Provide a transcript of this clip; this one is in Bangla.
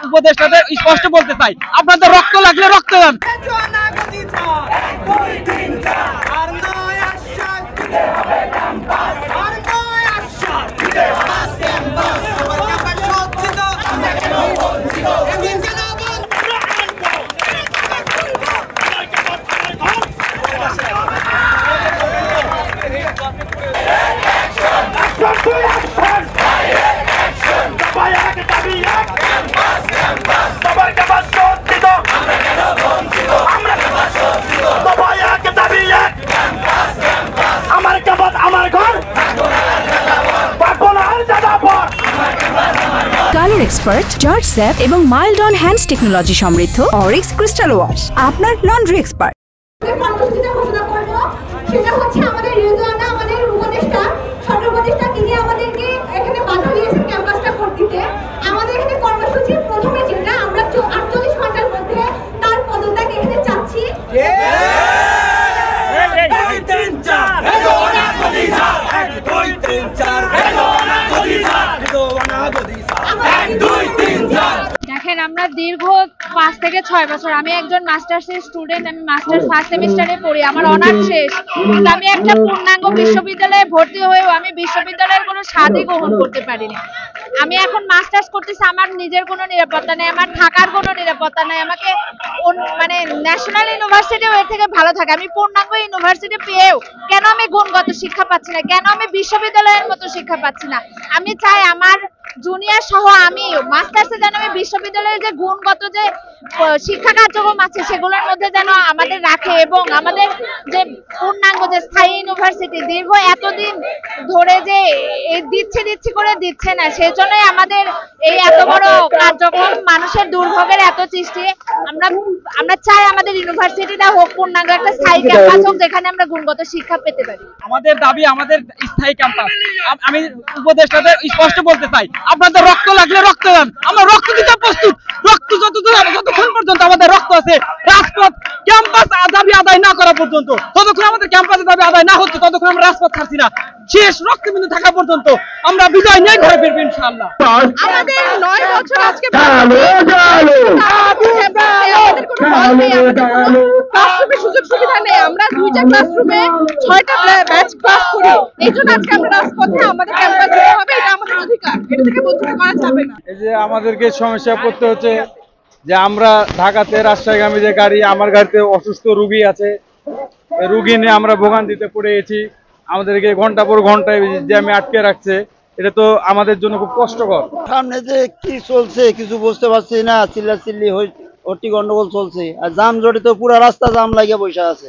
উপদেষ্টাদের স্পষ্ট বলতে চাই, আপনাদের রক্ত লাগলে রক্ত দেন। কালার এক্সপার্ট, জর্জ স্যাপ এবং মাইল্ড অন হ্যান্ডস টেকনোলজি সমৃদ্ধ অরিক্স ক্রিস্টাল ওয়াশ আপনার লন্ড্রি এক্সপার্ট। সেটা হচ্ছে আমাদের রিজওয়ানা, আমাদের উপদেষ্টা, ছোট উপদেষ্টা, তিনি আমাদেরকে এখানে বাধা দিয়েছেন ক্যাম্পাসটা করতে। আমাদের এখানে কর্মসূচি প্রথমে যেটা আমরা 48 ঘন্টার মধ্যে তার পদত্যাগ এখানে চাচ্ছি। দেখেন, আমরা দীর্ঘ 5 থেকে 6 বছর, আমি একজন মাস্টার্সের স্টুডেন্ট, আমি মাস্টার্স ফার্স্ট সেমিস্টারে পড়ি, আমার অনার্স শেষ। কিন্তু আমি একটা পূর্ণাঙ্গ বিশ্ববিদ্যালয়ে ভর্তি হয়েও আমি বিশ্ববিদ্যালয়ের কোনো স্বাদই গ্রহণ করতে পারিনি। আমি এখন মাস্টার্স করতেছি, আমার নিজের কোনো নিরাপত্তা নেই, আমার থাকার কোনো নিরাপত্তা নেই। আমাকে মানে ন্যাশনাল ইউনিভার্সিটিও এর থেকে ভালো থাকে। আমি পূর্ণাঙ্গ ইউনিভার্সিটি পেয়েও কেন আমি গুণগত শিক্ষা পাচ্ছি না, কেন আমি বিশ্ববিদ্যালয়ের মতো শিক্ষা পাচ্ছি না? আমি চাই আমার জুনিয়র সহ আমি মাস্টার্সে যেন আমি বিশ্ববিদ্যালয়ের যে গুণগত যে শিক্ষা কার্যক্রম আছে সেগুলোর মধ্যে যেন আমাদের রাখে, এবং আমাদের যে পূর্ণাঙ্গ যে স্থায়ী ইউনিভার্সিটি দীর্ঘ এতদিন ধরে যে দিচ্ছি করে দিচ্ছে না, সেজন্যই আমাদের এই এত বড় কার্যক্রম, মানুষের দুর্ভোগের এত সৃষ্টি। আমরা চাই আমাদের ইউনিভার্সিটিটা হোক পূর্ণাঙ্গ একটা স্থায়ী ক্যাম্পাস হোক, যেখানে আমরা গুণগত শিক্ষা পেতে পারি। আমাদের দাবি আমাদের স্থায়ী ক্যাম্পাস। আমি উপদেষ্টাদের স্পষ্ট বলতে চাই, আপনাদের রক্ত লাগলে রক্ত দেন, আমরা রক্ত দিতে প্রস্তুত। রক্ত যতক্ষণ পর্যন্ত আমাদের রক্ত আছে, রাজপথ ক্যাম্পাস দাবি আদায় না করা পর্যন্ত, ততক্ষণ আমাদের ক্যাম্পাসে দাবি আদায় না হচ্ছে ততক্ষণ আমরা রাজপথ ছাড়ছি না। শেষ রক্তবিন্দু থাকা পর্যন্ত আমরা বিজয় নিয়ে ঘরে ফিরবো ইনশাআল্লাহ। আমাদের 9 বছর আজকে সুযোগ সুবিধা নেই, আমরা 2টা ক্লাসরুমে 6টা ব্যাচ ক্লাস করি। এই জন্য আজকে আমরা রাজপথে আমাদের ক্যাম্পাস যেতে হবে, এটা আমাদের অধিকার, এটা থেকে বঞ্চিত করা যাবে না। এই যে আমাদেরকে সমস্যা পড়তে হচ্ছে যে আমরা ঢাকাতে রাজশাহীগামী যে গাড়ি, আমার গাড়িতে অসুস্থ রুগী আছে, রুগী নিয়ে আমরা ভোগান্তিতে পড়ে গেছি। আমাদেরকে ঘন্টা পর ঘন্টায় জ্যামে আটকে রাখছে, এটা তো আমাদের জন্য খুব কষ্টকর। সামনে যে কি চলছে কিছু বুঝতে পারছি না, চিল্লাচিল্লি হট্টি গন্ডগোল চলছে, আর জাম জড়িত পুরো রাস্তা জাম লাগিয়ে বসে আছে।